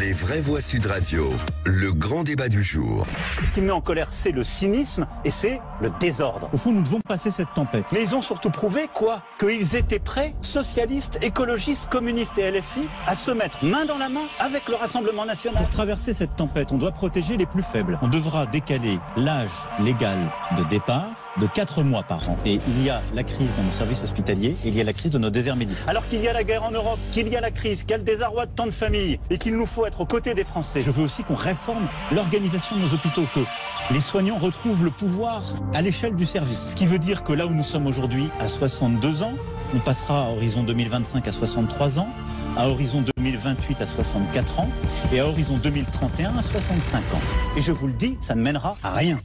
Les vraies voix Sud Radio, le grand débat du jour. Ce qui me met en colère, c'est le cynisme et c'est le désordre. Au fond, nous devons passer cette tempête. Mais ils ont surtout prouvé quoi? Qu'ils étaient prêts, socialistes, écologistes, communistes et LFI, à se mettre main dans la main avec le Rassemblement national. Pour traverser cette tempête, on doit protéger les plus faibles. On devra décaler l'âge légal de départ de 4 mois par an. Et il y a la crise dans nos services hospitaliers et il y a la crise de nos déserts médicaux. Alors qu'il y a la guerre en Europe, qu'il y a la crise, qu'il y a le désarroi de tant de familles et qu'il nous faut être aux côtés des Français. Je veux aussi qu'on réforme l'organisation de nos hôpitaux, que les soignants retrouvent le pouvoir à l'échelle du service. Ce qui veut dire que là où nous sommes aujourd'hui, à 62 ans, on passera à horizon 2025 à 63 ans, à horizon 2028 à 64 ans et à horizon 2031 à 65 ans. Et je vous le dis, ça ne mènera à rien.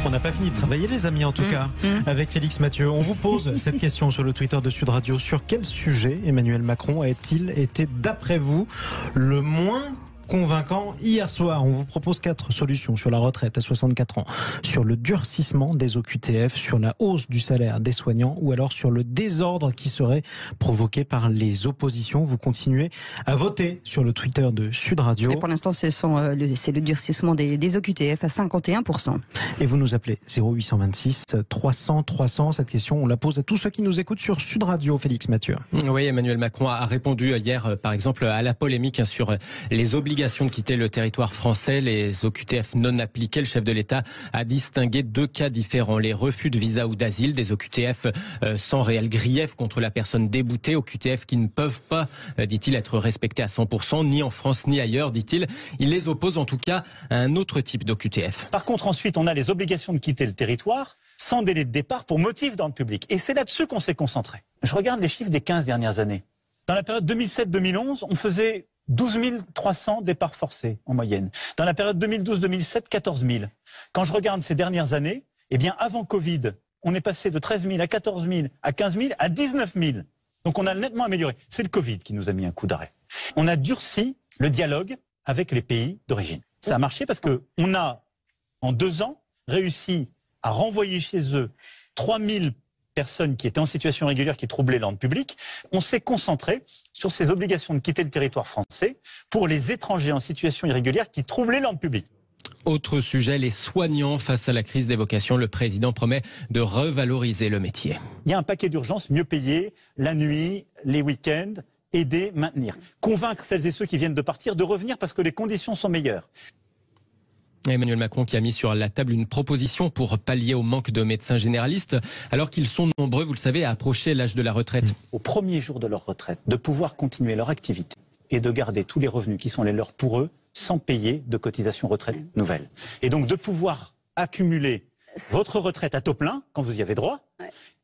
On n'a pas fini de travailler, les amis, en tout cas, avec Félix Mathieu. On vous pose cette question sur le Twitter de Sud Radio. Sur quel sujet Emmanuel Macron a-t-il été, d'après vous, le moins convaincant hier soir? On vous propose 4 solutions: sur la retraite à 64 ans, sur le durcissement des OQTF, sur la hausse du salaire des soignants ou alors sur le désordre qui serait provoqué par les oppositions. Vous continuez à voter sur le Twitter de Sud Radio. Et pour l'instant, c'est le durcissement des OQTF à 51%. Et vous nous appelez 0826 300 300. Cette question, on la pose à tous ceux qui nous écoutent sur Sud Radio. Félix Mathieu. Oui, Emmanuel Macron a répondu hier, par exemple, à la polémique sur les obligations de quitter le territoire français, les OQTF non appliqués. Le chef de l'État a distingué 2 cas différents: les refus de visa ou d'asile, des OQTF sans réel grief contre la personne déboutée, OQTF qui ne peuvent pas, dit-il, être respectés à 100%, ni en France ni ailleurs, dit-il. Il les oppose en tout cas à un autre type d'OQTF. Par contre, ensuite, on a les obligations de quitter le territoire sans délai de départ pour motif d'ordre public. Et c'est là-dessus qu'on s'est concentré. Je regarde les chiffres des 15 dernières années. Dans la période 2007-2011, on faisait 12 300 départs forcés en moyenne. Dans la période 2012-2007, 14 000. Quand je regarde ces dernières années, eh bien avant Covid, on est passé de 13 000 à 14 000, à 15 000, à 19 000. Donc on a nettement amélioré. C'est le Covid qui nous a mis un coup d'arrêt. On a durci le dialogue avec les pays d'origine. Ça a marché parce que on a, en 2 ans, réussi à renvoyer chez eux 3 000 personnes qui étaient en situation irrégulière, qui troublaient l'ordre public. On s'est concentré sur ces obligations de quitter le territoire français pour les étrangers en situation irrégulière qui troublaient l'ordre public. Autre sujet, les soignants face à la crise des vocations. Le président promet de revaloriser le métier. Il y a un paquet d'urgences mieux payées, la nuit, les week-ends, aider, maintenir. Convaincre celles et ceux qui viennent de partir de revenir parce que les conditions sont meilleures. Emmanuel Macron qui a mis sur la table une proposition pour pallier au manque de médecins généralistes, alors qu'ils sont nombreux, vous le savez, à approcher l'âge de la retraite. Au premier jour de leur retraite, de pouvoir continuer leur activité et de garder tous les revenus qui sont les leurs pour eux, sans payer de cotisation retraite nouvelle. Et donc de pouvoir accumuler votre retraite à taux plein, quand vous y avez droit,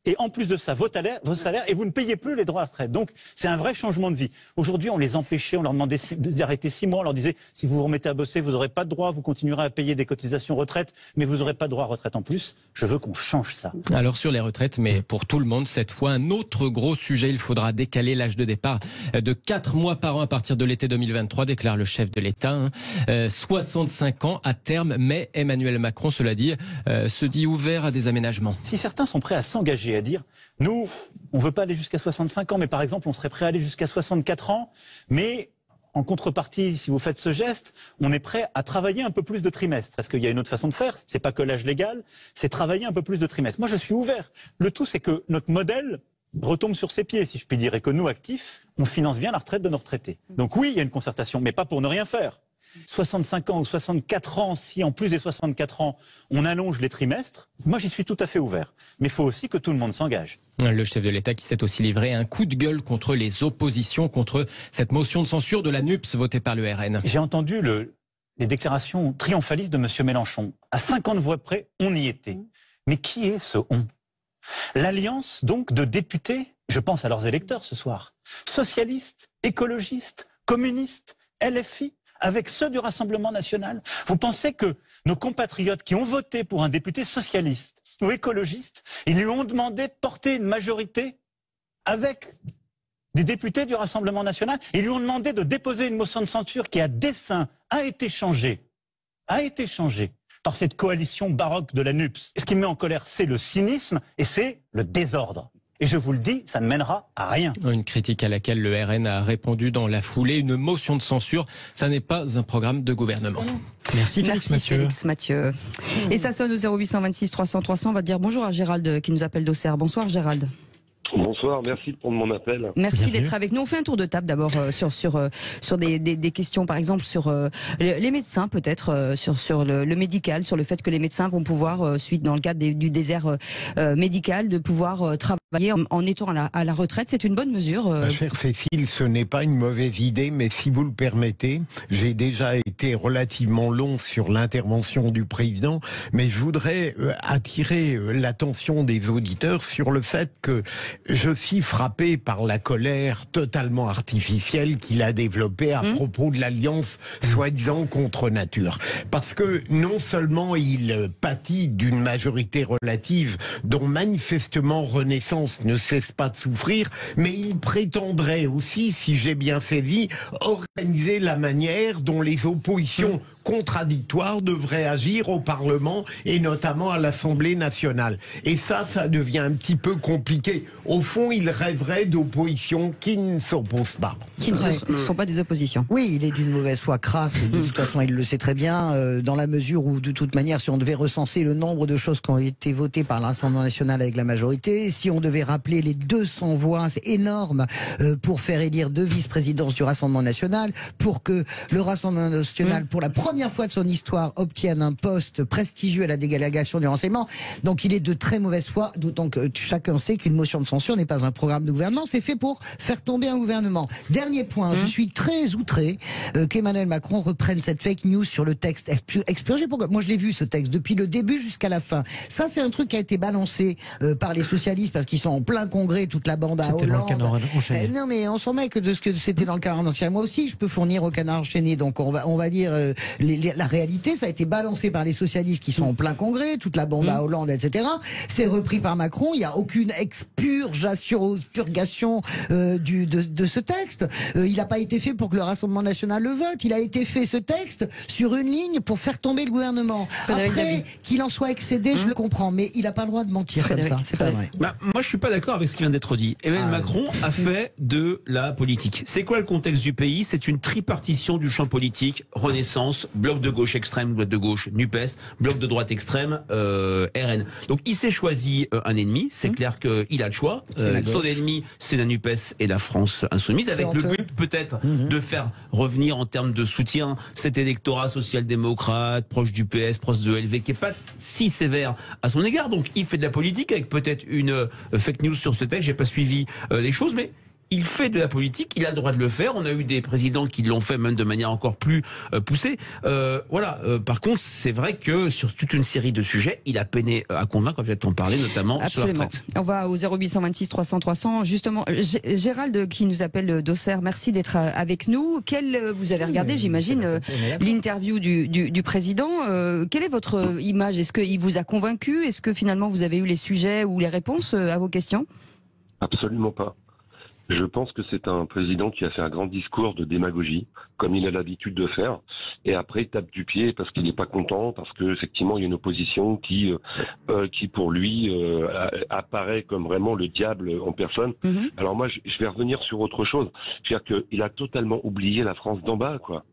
et en plus de ça, vos salaires, et vous ne payez plus les droits à la retraite. Donc, c'est un vrai changement de vie. Aujourd'hui, on les empêchait, on leur demandait d'arrêter 6 mois, on leur disait, si vous vous remettez à bosser, vous n'aurez pas de droit, vous continuerez à payer des cotisations retraite, mais vous n'aurez pas de droit à retraite en plus. Je veux qu'on change ça. Alors, sur les retraites, mais pour tout le monde, cette fois, un autre gros sujet, il faudra décaler l'âge de départ de 4 mois par an à partir de l'été 2023, déclare le chef de l'État. 65 ans à terme, mais Emmanuel Macron, cela dit, se dit ouvert à des aménagements. Si certains sont prêts à s'engager à dire, nous, on ne veut pas aller jusqu'à 65 ans, mais par exemple, on serait prêt à aller jusqu'à 64 ans, mais en contrepartie, si vous faites ce geste, on est prêt à travailler un peu plus de trimestres. Parce qu'il y a une autre façon de faire, c'est pas que l'âge légal, c'est travailler un peu plus de trimestres. Moi, je suis ouvert. Le tout, c'est que notre modèle retombe sur ses pieds, si je puis dire, et que nous, actifs, on finance bien la retraite de nos retraités. Donc oui, il y a une concertation, mais pas pour ne rien faire. 65 ans ou 64 ans, si en plus des 64 ans, on allonge les trimestres, moi j'y suis tout à fait ouvert. Mais il faut aussi que tout le monde s'engage. Le chef de l'État qui s'est aussi livré à un coup de gueule contre les oppositions, contre cette motion de censure de la NUPS votée par le RN. J'ai entendu les déclarations triomphalistes de M. Mélenchon. À 50 voix près, on y était. Mais qui est ce on? L'alliance donc de députés, je pense à leurs électeurs ce soir, socialistes, écologistes, communistes, LFI, avec ceux du Rassemblement national. Vous pensez que nos compatriotes qui ont voté pour un député socialiste ou écologiste, ils lui ont demandé de porter une majorité avec des députés du Rassemblement national, ils lui ont demandé de déposer une motion de censure qui, à dessein, a été changée par cette coalition baroque de la NUPS. Ce qui me met en colère, c'est le cynisme et c'est le désordre. Et je vous le dis, ça ne mènera à rien. Une critique à laquelle le RN a répondu dans la foulée. Une motion de censure, ça n'est pas un programme de gouvernement. Merci Félix Mathieu. Félix Mathieu. Et ça sonne au 0826 300 300. On va dire bonjour à Gérald qui nous appelle d'Auxerre. Bonsoir Gérald. Bonsoir, merci de prendre mon appel. Merci d'être avec nous. On fait un tour de table d'abord sur des questions, par exemple sur les médecins, peut-être sur le médical, sur le fait que les médecins vont pouvoir, suite dans le cadre du désert médical, de pouvoir travailler en étant à la retraite. C'est une bonne mesure. Ma chère Cécile, ce n'est pas une mauvaise idée, mais si vous le permettez, j'ai déjà été relativement long sur l'intervention du président, mais je voudrais attirer l'attention des auditeurs sur le fait que je suis frappé par la colère totalement artificielle qu'il a développée à propos de l'alliance soi-disant contre nature. Parce que non seulement il pâtit d'une majorité relative dont manifestement Renaissance ne cesse pas de souffrir, mais il prétendrait aussi, si j'ai bien saisi, organiser la manière dont les oppositions contradictoires devraient agir au Parlement et notamment à l'Assemblée nationale. Et ça devient un petit peu compliqué. Au fond, il rêverait d'oppositions qui ne s'opposent pas. Qui ne sont pas des oppositions. Oui, il est d'une mauvaise foi crasse, et de toute façon il le sait très bien, dans la mesure où de toute manière, si on devait recenser le nombre de choses qui ont été votées par l'Assemblée nationale avec la majorité, si on devait rappeler les 200 voix, c'est énorme, pour faire élire 2 vice-présidences du Rassemblement national, pour que le Rassemblement national, pour la première fois de son histoire, obtienne un poste prestigieux à la délégation du renseignement. Donc il est de très mauvaise foi, d'autant que chacun sait qu'une motion de censure n'est pas un programme de gouvernement, c'est fait pour faire tomber un gouvernement. Dernier point, je suis très outré qu'Emmanuel Macron reprenne cette fake news sur le texte expurgé. Pourquoi ? Moi je l'ai vu ce texte, depuis le début jusqu'à la fin. Ça c'est un truc qui a été balancé par les socialistes parce qu'ils sont en plein congrès, toute la bande à Hollande. Dans le Canard enchaîné. Non mais on s'en met que de ce que c'était dans le Canard enchaîné. Moi aussi je peux fournir au Canard enchaîné, donc on va dire la réalité, ça a été balancé par les socialistes qui sont en plein congrès, toute la bande à Hollande, etc. C'est repris par Macron, il n'y a aucune purgation de ce texte. Il n'a pas été fait pour que le Rassemblement national le vote, il a été fait ce texte sur une ligne pour faire tomber le gouvernement. Après, qu'il en soit excédé, je le comprends, mais il n'a pas le droit de mentir comme ça, c'est pas vrai. Moi je suis pas d'accord avec ce qui vient d'être dit. Emmanuel Macron a fait de la politique. C'est quoi le contexte du pays? C'est une tripartition du champ politique, Renaissance, bloc de gauche extrême, bloc de gauche NUPES, bloc de droite extrême RN. Donc il s'est choisi un ennemi, c'est clair qu'il a le choix. Son ennemi, c'est la NUPES et la France insoumise, avec le but peut-être de faire revenir en termes de soutien cet électorat social-démocrate, proche du PS, proche de LV, qui est pas si sévère à son égard. Donc il fait de la politique avec peut-être une fake news sur ce texte. J'ai pas suivi les choses, mais il fait de la politique, il a le droit de le faire. On a eu des présidents qui l'ont fait même de manière encore plus poussée. Par contre, c'est vrai que sur toute une série de sujets, il a peiné à convaincre, peut-être en parler, notamment sur la retraite. On va au 0826 300 300. Justement, Gérald qui nous appelle d'Auxerre, merci d'être avec nous. Vous avez regardé, j'imagine, l'interview du président. Quelle est votre image? Est-ce qu'il vous a convaincu? Est-ce que finalement vous avez eu les sujets ou les réponses à vos questions? Absolument pas. Je pense que c'est un président qui a fait un grand discours de démagogie, comme il a l'habitude de faire, et après il tape du pied parce qu'il n'est pas content, parce que effectivement il y a une opposition qui pour lui apparaît comme vraiment le diable en personne. Alors moi je vais revenir sur autre chose, c'est-à-dire qu'il a totalement oublié la France d'en bas, quoi.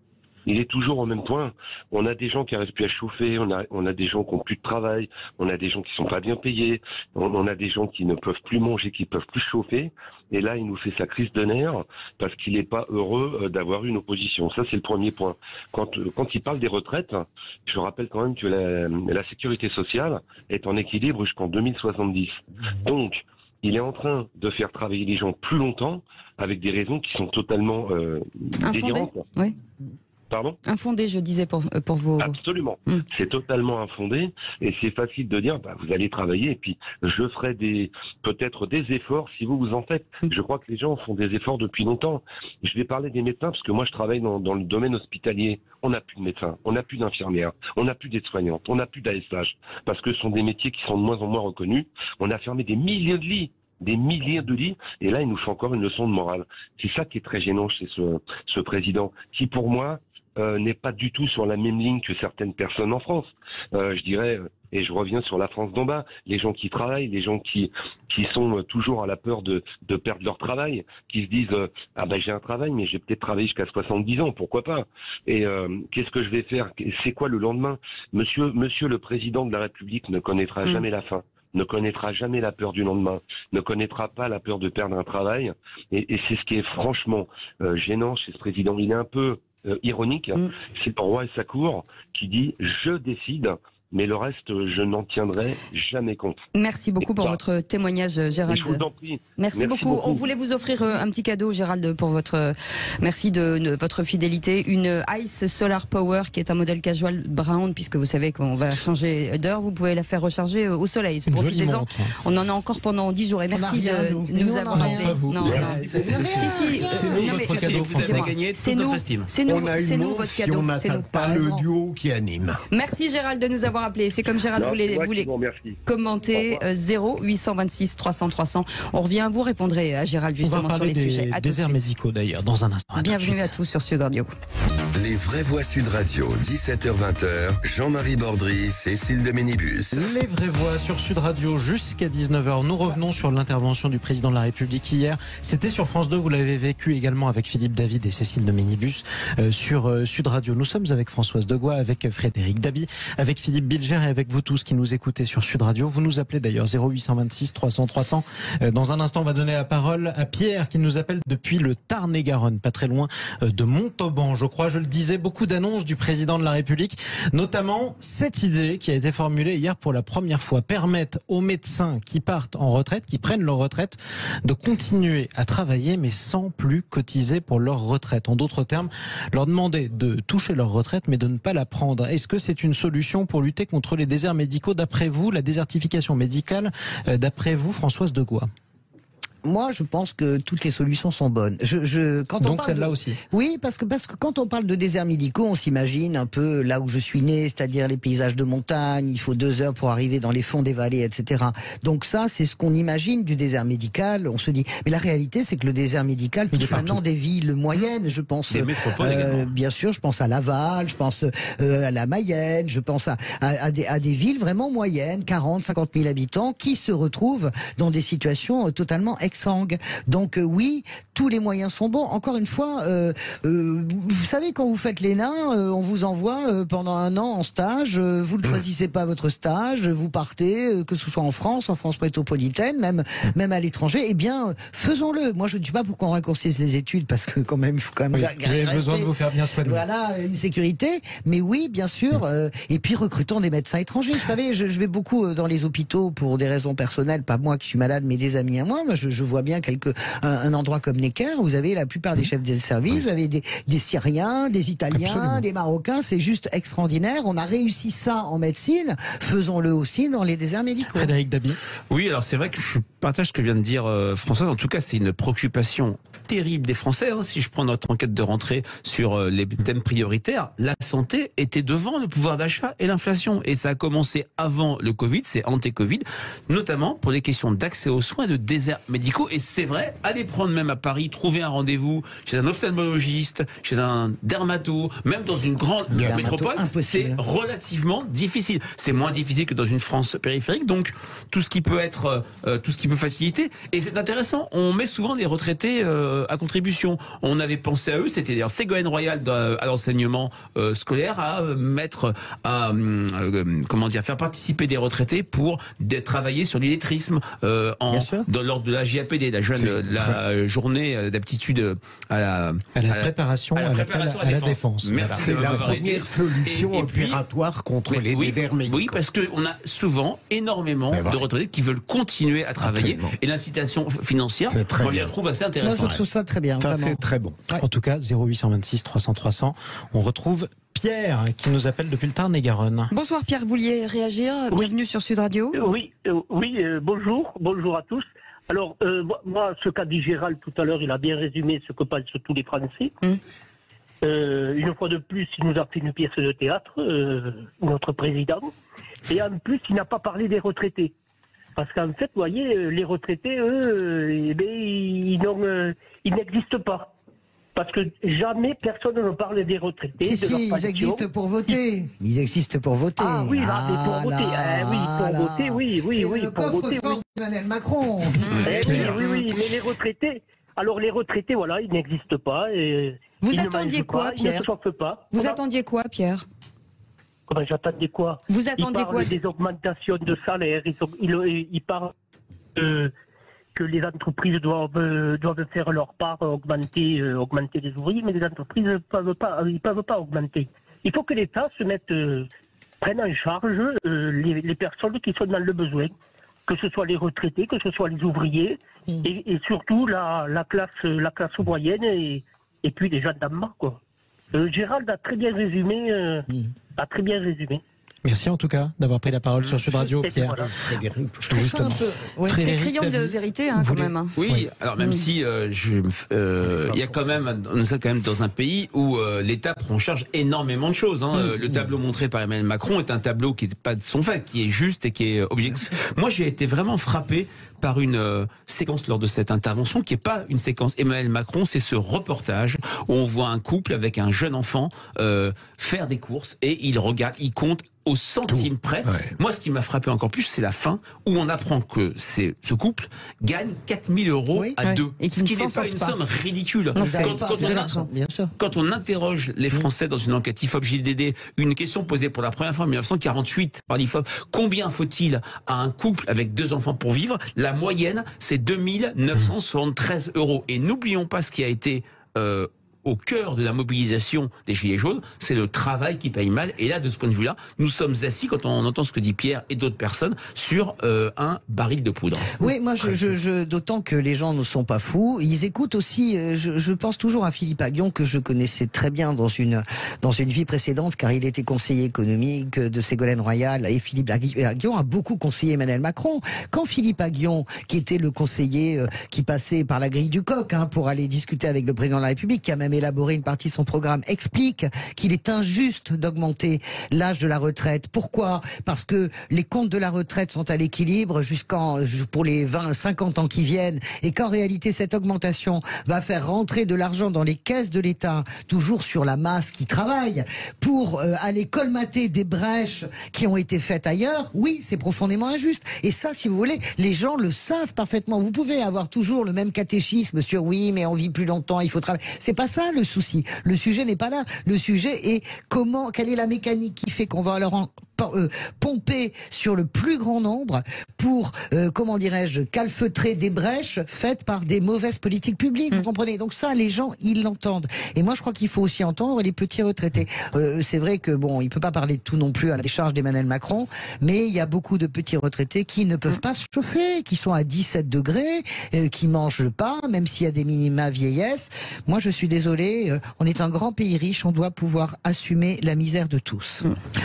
Il est toujours au même point. On a des gens qui n'arrivent plus à chauffer, on a des gens qui n'ont plus de travail, on a des gens qui sont pas bien payés, on a des gens qui ne peuvent plus manger, qui ne peuvent plus chauffer. Et là, il nous fait sa crise de nerfs parce qu'il n'est pas heureux d'avoir une opposition. Ça, c'est le premier point. Quand il parle des retraites, je rappelle quand même que la sécurité sociale est en équilibre jusqu'en 2070. Donc, il est en train de faire travailler les gens plus longtemps avec des raisons qui sont totalement délirantes. Oui. Pardon ? Infondé, je disais, pour vos... Absolument. C'est totalement infondé et c'est facile de dire, vous allez travailler et puis je ferai peut-être des efforts si vous en faites. Je crois que les gens font des efforts depuis longtemps. Je vais parler des médecins parce que moi je travaille dans le domaine hospitalier. On n'a plus de médecins, on n'a plus d'infirmières, on n'a plus d'aides-soignantes, on n'a plus d'ASH parce que ce sont des métiers qui sont de moins en moins reconnus. On a fermé des milliers de lits. Et là, il nous fait encore une leçon de morale. C'est ça qui est très gênant chez ce président, qui pour moi n'est pas du tout sur la même ligne que certaines personnes en France. Je dirais, et je reviens sur la France d'en bas, les gens qui travaillent, les gens qui sont toujours à la peur de perdre leur travail, qui se disent ah ben j'ai un travail, mais j'ai peut-être travaillé jusqu'à 70 ans, pourquoi pas? Et qu'est-ce que je vais faire? C'est quoi le lendemain? Monsieur le président de la République ne connaîtra jamais la fin, ne connaîtra jamais la peur du lendemain, ne connaîtra pas la peur de perdre un travail, et c'est ce qui est franchement gênant chez ce président. Il est un peu ironique, c'est le roi et sa cour qui dit je décide, mais le reste, je n'en tiendrai jamais compte. Merci beaucoup pour votre témoignage, Gérald. Je vous en prie. Merci beaucoup. On voulait vous offrir un petit cadeau, Gérald, pour votre merci de votre fidélité. Une Ice Solar Power, qui est un modèle casual brown, puisque vous savez qu'on va changer d'heure. Vous pouvez la faire recharger au soleil. Profitez-en. On en a encore pendant 10 jours. Et merci de nous avoir appelé. Non, c'est nous votre cadeau. Vous avez gagné toute notre estime. C'est nous votre cadeau. On n'attend pas le duo qui anime. Merci, Gérald, de nous avoir appelé. C'est comme Gérald voulait commenter 0826 300 300. On revient à vous, répondrez à Gérald justement sur les sujets. Des déserts médicaux d'ailleurs dans un instant. Bienvenue à tous sur Sud Radio. Les vraies voix Sud Radio, 17h-20h, Jean-Marie Bordry, Cécile de Ménibus. Les vraies voix sur Sud Radio jusqu'à 19h. Nous revenons sur l'intervention du président de la République hier. C'était sur France 2, vous l'avez vécu également avec Philippe David et Cécile de Ménibus sur Sud Radio. Nous sommes avec Françoise Degois, avec Frédéric Dabi, avec Philippe Bilger et avec vous tous qui nous écoutez sur Sud Radio. Vous nous appelez d'ailleurs 0826 300 300. Dans un instant, on va donner la parole à Pierre qui nous appelle depuis le Tarn-et-Garonne, pas très loin de Montauban. Je crois, je le disais, beaucoup d'annonces du président de la République, notamment cette idée qui a été formulée hier pour la première fois, permettre aux médecins qui partent en retraite, qui prennent leur retraite, de continuer à travailler mais sans plus cotiser pour leur retraite. En d'autres termes, leur demander de toucher leur retraite mais de ne pas la prendre. Est-ce que c'est une solution pour lutter contre les déserts médicaux d'après vous, la désertification médicale d'après vous, Françoise Degois? Moi, je pense que toutes les solutions sont bonnes. Donc celle-là aussi. Oui, parce que quand on parle de déserts médicaux, on s'imagine un peu là où je suis né, c'est-à-dire les paysages de montagne. Il faut 2 heures pour arriver dans les fonds des vallées, etc. Donc ça, c'est ce qu'on imagine du désert médical. On se dit, mais la réalité, c'est que le désert médical touche maintenant des villes moyennes. Je pense, bien sûr, je pense à Laval, je pense à la Mayenne, je pense à des villes vraiment moyennes, 40, 50 000 habitants, qui se retrouvent dans des situations totalement exsangues. Donc oui, tous les moyens sont bons. Encore une fois, vous savez, quand vous faites l'ENA, on vous envoie pendant 1 an en stage. Vous ne choisissez pas votre stage, vous partez, que ce soit en France métropolitaine, même à l'étranger. Eh bien, faisons-le. Moi, je ne dis pas pour qu'on raccourcisse les études, parce que quand même, il faut quand même. Vous avez besoin de vous faire bien soigner. Voilà, une sécurité. Mais oui, bien sûr. Et puis recrutons des médecins étrangers. Vous savez, je vais beaucoup dans les hôpitaux pour des raisons personnelles, pas moi qui suis malade, mais des amis à moi. Moi, je vois bien un endroit comme Necker. Vous avez la plupart des chefs de service. Vous avez des Syriens, des Italiens, absolument, des Marocains. C'est juste extraordinaire. On a réussi ça en médecine. Faisons-le aussi dans les déserts médicaux. Frédéric Dabi. Oui, alors c'est vrai que je partage ce que vient de dire Françoise. En tout cas, c'est une préoccupation terrible des Français. Si je prends notre enquête de rentrée sur les thèmes prioritaires, la santé était devant le pouvoir d'achat et l'inflation. Et ça a commencé avant le Covid, c'est anté-Covid, notamment pour des questions d'accès aux soins et de déserts médicaux. Et c'est vrai, aller prendre même à Paris, trouver un rendez-vous chez un ophtalmologiste, chez un dermato, même dans une grande métropole, c'est relativement difficile. C'est moins difficile que dans une France périphérique. Donc, tout ce qui peut être, tout ce qui peut faciliter. Et c'est intéressant. On met souvent des retraités à contribution. On avait pensé à eux, c'était d'ailleurs Ségolène Royal à l'enseignement scolaire, à mettre, faire participer des retraités pour travailler sur l'illettrisme lors de la JAPD, la journée d'aptitude à la préparation à la défense. Merci. C'est la première solution opératoire contre les déserts médicaux. Oui, parce qu'on a souvent énormément de retraités qui veulent continuer à travailler. Absolument. Et l'incitation financière, moi je la trouve assez intéressante. Moi je trouve ça très bien. Ça c'est très bon. En tout cas, 0826 300 300, on retrouve Pierre qui nous appelle depuis le Tarn-et-Garonne. Bonsoir Pierre, vous vouliez réagir? Bienvenue sur Sud Radio. Oui, bonjour à tous. Alors, moi, ce qu'a dit Gérald tout à l'heure, il a bien résumé ce que pensent tous les Français. Une fois de plus, il nous a fait une pièce de théâtre, notre président. Et en plus, il n'a pas parlé des retraités. Parce qu'en fait, vous voyez, les retraités, eux, ils n'existent pas. Parce que jamais personne ne parle des retraités. Si, ils existent pour voter. Ils existent pour voter. Ah oui, là, mais pour voter. Oui, pour voter, oui. Emmanuel Macron. Oui, mais les retraités, voilà, ils n'existent pas. Et vous attendiez quoi, Pierre? Ils ne s'offrent pas. Vous attendiez quoi, Pierre? Comment j'attendais quoi? Vous attendiez quoi? Des augmentations de salaire. Ils parlent que les entreprises doivent faire leur part, augmenter les ouvriers, mais les entreprises ne peuvent pas augmenter. Il faut que l'État prenne en charge les personnes qui sont dans le besoin, que ce soit les retraités, que ce soit les ouvriers, et surtout la classe moyenne et puis les gendarmes, quoi. Gérald a très bien résumé. Merci en tout cas d'avoir pris la parole sur Sud Radio, Pierre. Voilà. Justement. C'est criant de vérité, quand même. Oui, alors même si il y a quand même, on est quand même dans un pays où l'État prend en charge énormément de choses. Le tableau montré par Emmanuel Macron est un tableau qui n'est pas de son fait, qui est juste et qui est objectif. Moi, j'ai été vraiment frappé par une séquence lors de cette intervention qui n'est pas une séquence Emmanuel Macron, c'est ce reportage où on voit un couple avec un jeune enfant faire des courses et il regarde, il compte au centime près. Ouais. Moi, ce qui m'a frappé encore plus, c'est la fin où on apprend que ce couple gagne 4 000 euros à deux. Et ce qui n'est pas une somme ridicule. Quand on interroge les Français dans une enquête IFOP JDD, une question posée pour la première fois en 1948 par l'IFOP, combien faut-il à un couple avec 2 enfants pour vivre? La moyenne, c'est 2 973 euros. Et n'oublions pas ce qui a été au cœur de la mobilisation des Gilets jaunes, c'est le travail qui paye mal. Et là, de ce point de vue-là, nous sommes assis, quand on entend ce que dit Pierre et d'autres personnes, sur un baril de poudre. Oui, moi, d'autant que les gens ne sont pas fous. Ils écoutent aussi, je pense toujours à Philippe Aghion, que je connaissais très bien dans une vie précédente, car il était conseiller économique de Ségolène Royal, et Philippe Aghion a beaucoup conseillé Emmanuel Macron. Quand Philippe Aghion, qui était le conseiller qui passait par la grille du coq pour aller discuter avec le président de la République, qui a même élaboré une partie de son programme, explique qu'il est injuste d'augmenter l'âge de la retraite. Pourquoi? Parce que les comptes de la retraite sont à l'équilibre pour les 20-50 ans qui viennent, et qu'en réalité cette augmentation va faire rentrer de l'argent dans les caisses de l'État, toujours sur la masse qui travaille, pour aller colmater des brèches qui ont été faites ailleurs. Oui, c'est profondément injuste. Et ça, si vous voulez, les gens le savent parfaitement. Vous pouvez avoir toujours le même catéchisme sur oui, mais on vit plus longtemps, il faut travailler. C'est pas ça le souci. Le sujet n'est pas là. Le sujet est quelle est la mécanique qui fait qu'on va leur pomper sur le plus grand nombre pour, calfeutrer des brèches faites par des mauvaises politiques publiques. Vous comprenez? Donc ça, les gens, ils l'entendent. Et moi, je crois qu'il faut aussi entendre les petits retraités. C'est vrai que il peut pas parler de tout non plus à la décharge d'Emmanuel Macron, mais il y a beaucoup de petits retraités qui ne peuvent pas se chauffer, qui sont à 17 degrés, qui mangent pas, même s'il y a des minima vieillesse. Moi, je suis désolé, on est un grand pays riche, on doit pouvoir assumer la misère de tous.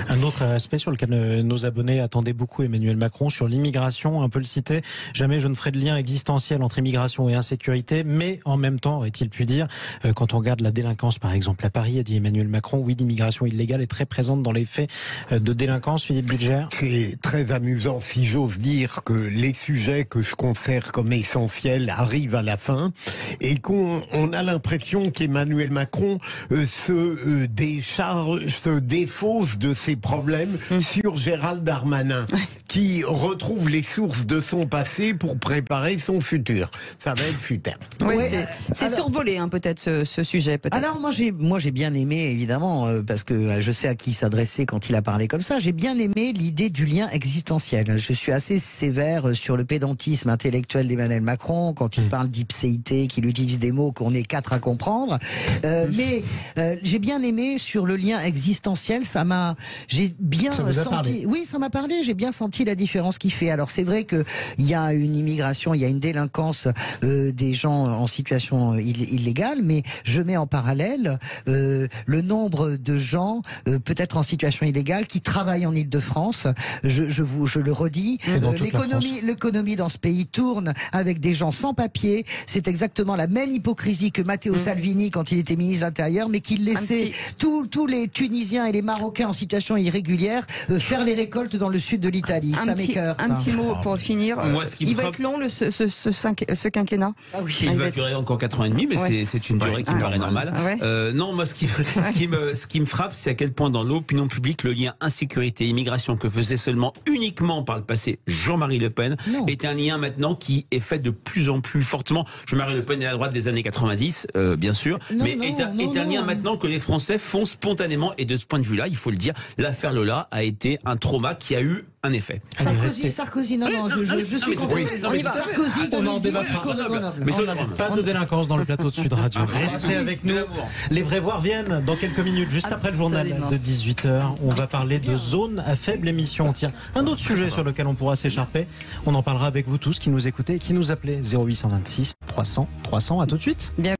Un autre aspect sur lequel nos abonnés attendaient beaucoup Emmanuel Macron, sur l'immigration, un peu le citer. Jamais je ne ferai de lien existentiel entre immigration et insécurité, mais en même temps, aurait-il pu dire, quand on regarde la délinquance par exemple à Paris, a dit Emmanuel Macron, oui, l'immigration illégale est très présente dans les faits de délinquance. Philippe Budger. C'est très amusant, si j'ose dire, que les sujets que je considère comme essentiels arrivent à la fin et qu'on a l'impression qu'Emmanuel Macron se défausse de ses problèmes sur Gérald Darmanin, qui retrouve les sources de son passé pour préparer son futur. Ça va être futur. C'est survolé peut-être ce sujet. Alors moi j'ai bien aimé, évidemment, parce que je sais à qui s'adresser quand il a parlé comme ça, j'ai bien aimé l'idée du lien existentiel. Je suis assez sévère sur le pédantisme intellectuel d'Emmanuel Macron quand il parle d'ipséité, qu'il utilise des mots qu'on est 4 à comprendre. Mais j'ai bien aimé sur le lien existentiel, j'ai bien senti. Oui, ça m'a parlé. J'ai bien senti la différence qu'il fait. Alors c'est vrai que il y a une immigration, il y a une délinquance des gens en situation illégale, mais je mets en parallèle le nombre de gens peut-être en situation illégale qui travaillent en Île-de-France. Je le redis, l'économie dans ce pays tourne avec des gens sans papier. C'est exactement la même hypocrisie que Matteo Salvini quand il était ministre de l'Intérieur, mais qu'il laissait tous les Tunisiens et les Marocains en situation irrégulière faire les récoltes dans le sud de l'Italie. Ça m'écoeure. Un petit mot pour finir. Moi, il va être long ce quinquennat. Il va durer encore 4 ans et demi, mais c'est une durée qui me paraît normale. Non, moi, ce qui me frappe, c'est à quel point dans l'opinion publique, le lien insécurité-immigration que faisait seulement uniquement par le passé Jean-Marie Le Pen est un lien maintenant qui est fait de plus en plus fortement. Jean-Marie Le Pen est à droite des années 90, bien sûr, mais est un lien maintenant que les Français font spontanément. Et de ce point de vue-là, il faut le dire, l'affaire Lola a été un trauma qui a eu un effet. Sarkozy, non, je suis content. Sarkozy, on en débat pas de délinquance dans le plateau de Sud Radio. Restez avec nous. Les vrais voix reviennent dans quelques minutes, juste après le journal de 18h. On va parler de zones à faible émission. Tiens, un autre sujet sur lequel on pourra s'écharper. On en parlera avec vous tous qui nous écoutez et qui nous appelez 0826 300 300. À tout de suite.